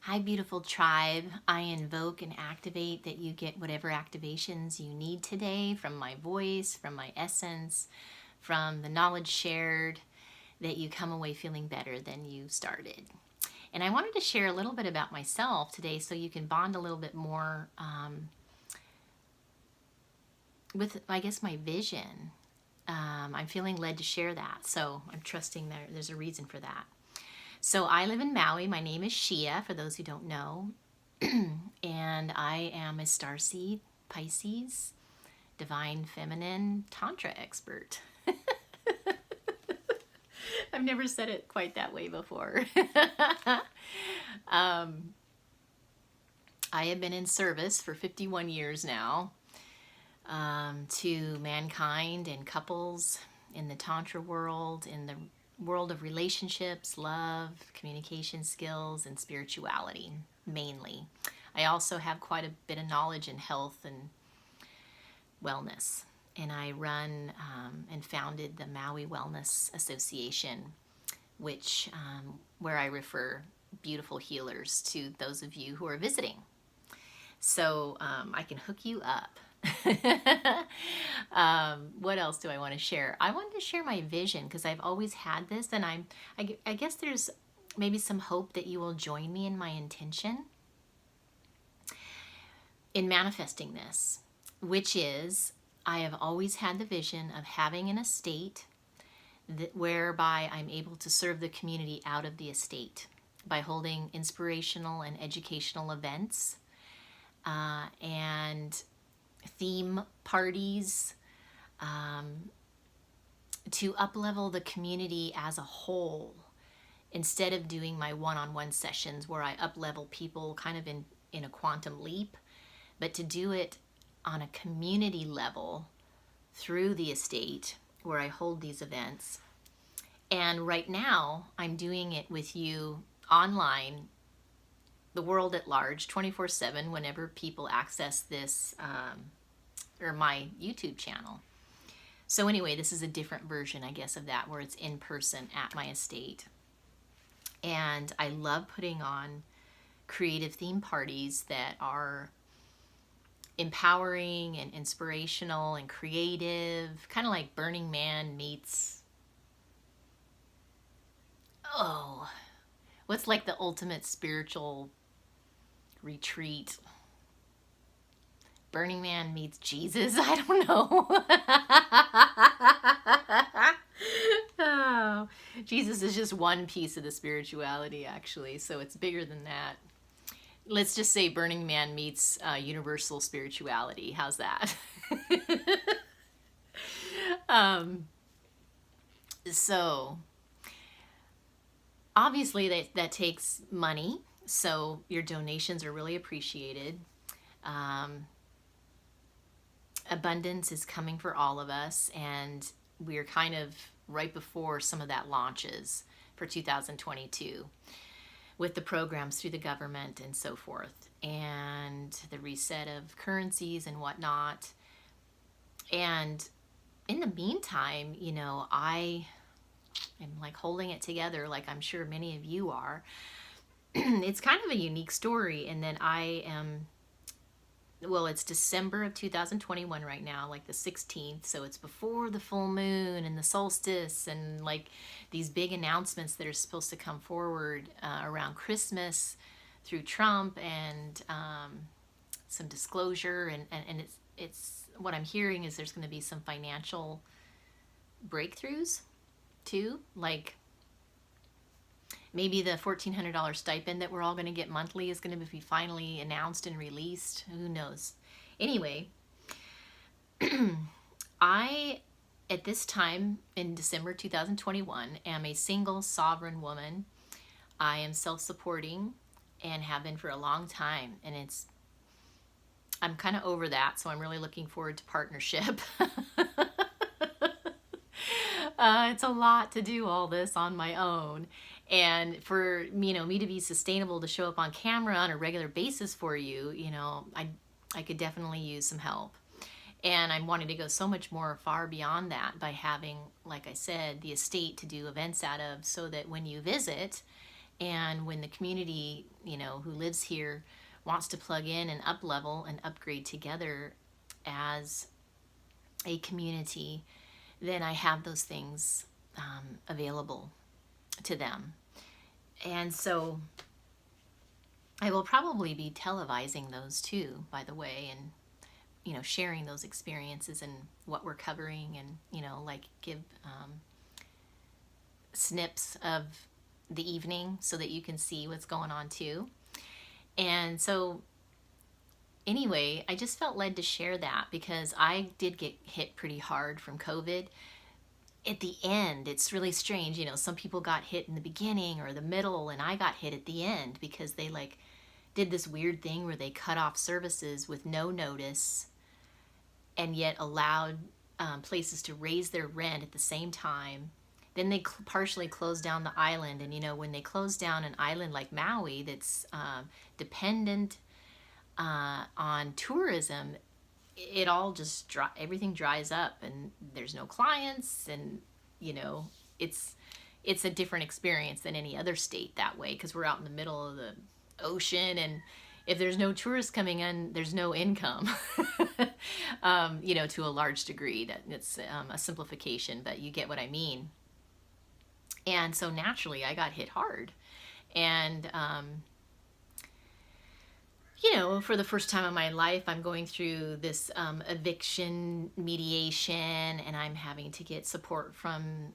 Hi, beautiful tribe. I invoke and activate that you get whatever activations you need today from my voice, from my essence, from the knowledge shared, that you come away feeling better than you started. And I wanted to share a little bit about myself today so you can bond a little bit more with, I guess, my vision. I'm feeling led to share that, so I'm trusting that there's a reason for that. So I live in Maui. My name is Sheea, for those who don't know. And I am a starseed, Pisces, divine feminine Tantra expert. I've never said it quite that way before. I have been in service for 51 years now to mankind and couples in the Tantra world, in the world of relationships, love, communication skills, and spirituality, mainly. I also have quite a bit of knowledge in health and wellness. And I run and founded the Maui Wellness Association, which where I refer beautiful healers to those of you who are visiting. So I can hook you up. What else do I want to share? I wanted to share my vision because I've always had this, and I guess there's maybe some hope that you will join me in my intention in manifesting this, which is I have always had the vision of having an estate whereby I'm able to serve the community out of the estate by holding inspirational and educational events and theme parties to up-level the community as a whole, instead of doing my one-on-one sessions where I up-level people kind of in a quantum leap, but to do it on a community level through the estate where I hold these events. And right now I'm doing it with you online, the world at large, 24/7, whenever people access this or my YouTube channel. So anyway, this is a different version, I guess, of that, where it's in person at my estate. And I love putting on creative theme parties that are empowering and inspirational and creative, kind of like Burning Man meets, what's like the ultimate spiritual retreat? Burning Man meets Jesus? I don't know. Oh, Jesus is just one piece of the spirituality, actually, so it's bigger than that. Let's just say Burning Man meets universal spirituality. How's that? So obviously that takes money, so your donations are really appreciated. Abundance is coming for all of us, and we're kind of right before some of that launches for 2022 with the programs through the government and so forth, and the reset of currencies and whatnot. And in the meantime, you know, I am like holding it together, like I'm sure many of you are. It's kind of a unique story, and then I am, well, it's December of 2021 right now, like the 16th, so it's before the full moon and the solstice and like these big announcements that are supposed to come forward around Christmas through Trump and some disclosure, and it's what I'm hearing is there's going to be some financial breakthroughs too, like maybe the $1,400 stipend that we're all going to get monthly is going to be finally announced and released. Who knows? Anyway, I, at this time in December 2021, am a single sovereign woman. I am self-supporting and have been for a long time. And I'm kind of over that, so I'm really looking forward to partnership. It's a lot to do all this on my own. And for, you know, me to be sustainable to show up on camera on a regular basis for you, you know, I could definitely use some help. And I'm wanting to go so much more far beyond that by having, like I said, the estate to do events out of, so that when you visit And when the community, who lives here wants to plug in and up level and upgrade together as a community, then I have those things available to them. And so I will probably be televising those too, by the way, and sharing those experiences and what we're covering, and like give snips of the evening so that you can see what's going on too. And so anyway, I just felt led to share that because I did get hit pretty hard from COVID. At the end, it's really strange, some people got hit in the beginning or the middle, and I got hit at the end because they did this weird thing where they cut off services with no notice and yet allowed places to raise their rent at the same time. Then they partially closed down the island, and when they close down an island like Maui that's dependent on tourism, it all just everything dries up, and there's no clients, and it's a different experience than any other state that way, because we're out in the middle of the ocean, and if there's no tourists coming in, there's no income. To a large degree. It's a simplification, but you get what I mean. And so naturally I got hit hard, and for the first time in my life, I'm going through this eviction mediation, and I'm having to get support from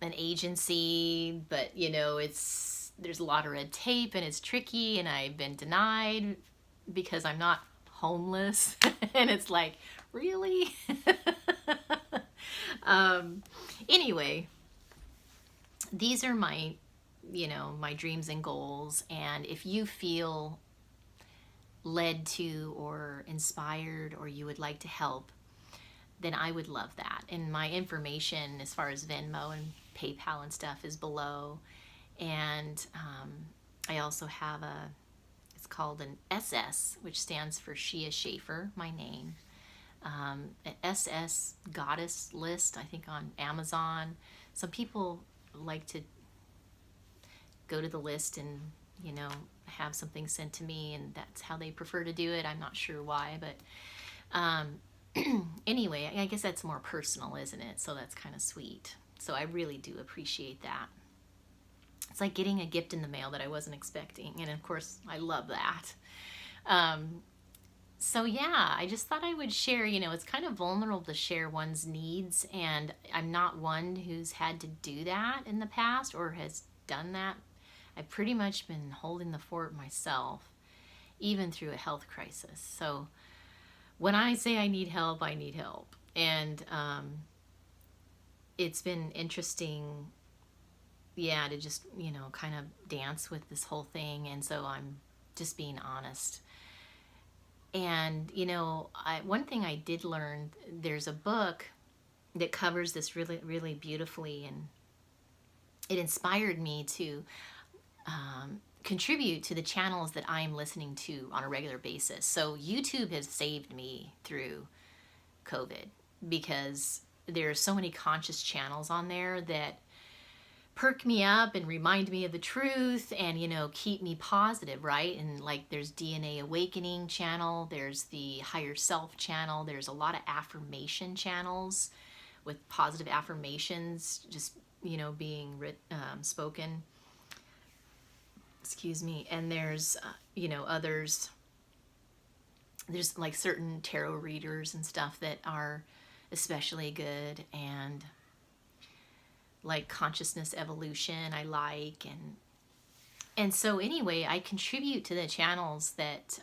an agency, but there's a lot of red tape, and it's tricky, and I've been denied because I'm not homeless. And it's like, really? Anyway, these are my dreams and goals, and if you feel led to or inspired, or you would like to help, then I would love that. And my information as far as Venmo and PayPal and stuff is below. And I also have it's called an SS, which stands for Sheea Shafer, my name. An SS goddess list, I think, on Amazon. Some people like to go to the list and have something sent to me, and that's how they prefer to do it. I'm not sure why, but anyway, I guess that's more personal, isn't it? So that's kind of sweet. So I really do appreciate that. It's like getting a gift in the mail that I wasn't expecting, and of course I love that. So yeah, I just thought I would share, it's kind of vulnerable to share one's needs, and I'm not one who's had to do that in the past or has done that. I've pretty much been holding the fort myself, even through a health crisis. So when I say I need help, I need help. And it's been interesting, to just, kind of dance with this whole thing. And so I'm just being honest. And, one thing I did learn, there's a book that covers this really, really beautifully, and it inspired me to contribute to the channels that I'm listening to on a regular basis. So YouTube has saved me through COVID, because there are so many conscious channels on there that perk me up and remind me of the truth, and keep me positive, right? And like, there's DNA Awakening channel, there's the Higher Self channel, there's a lot of affirmation channels with positive affirmations just being spoken. Excuse me. And there's others. There's like certain tarot readers and stuff that are especially good, and like consciousness evolution I like, and so anyway, I contribute to the channels that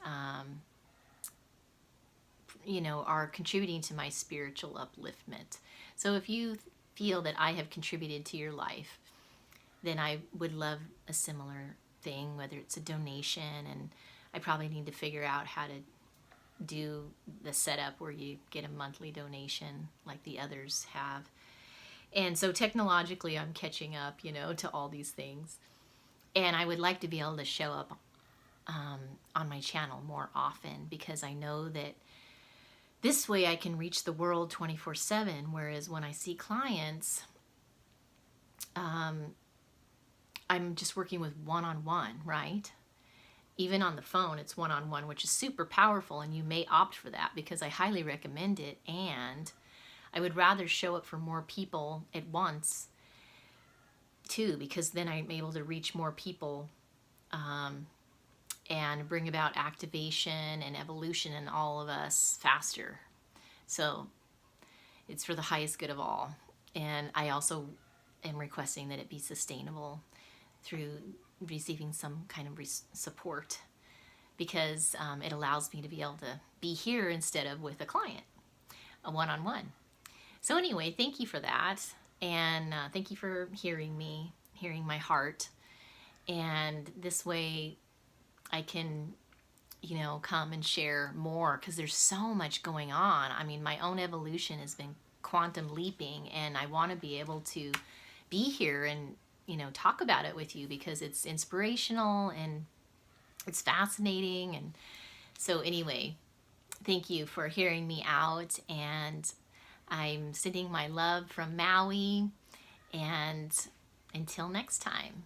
are contributing to my spiritual upliftment. So if you feel that I have contributed to your life, then I would love a similar thing, whether it's a donation, and I probably need to figure out how to do the setup where you get a monthly donation like the others have. And so technologically I'm catching up, to all these things. And I would like to be able to show up on my channel more often, because I know that this way I can reach the world 24/7, whereas when I see clients, I'm just working with one-on-one, right? Even on the phone, it's one-on-one, which is super powerful, and you may opt for that because I highly recommend it. And I would rather show up for more people at once too, because then I'm able to reach more people and bring about activation and evolution in all of us faster. So it's for the highest good of all. And I also am requesting that it be sustainable through receiving some kind of support, because it allows me to be able to be here instead of with a client, a one-on-one. So anyway, thank you for that. And thank you for hearing me, hearing my heart. And this way I can, come and share more, because there's so much going on. I mean, my own evolution has been quantum leaping, and I want to be able to be here and, talk about it with you, because it's inspirational and it's fascinating. And so anyway, thank you for hearing me out. And I'm sending my love from Maui. And until next time.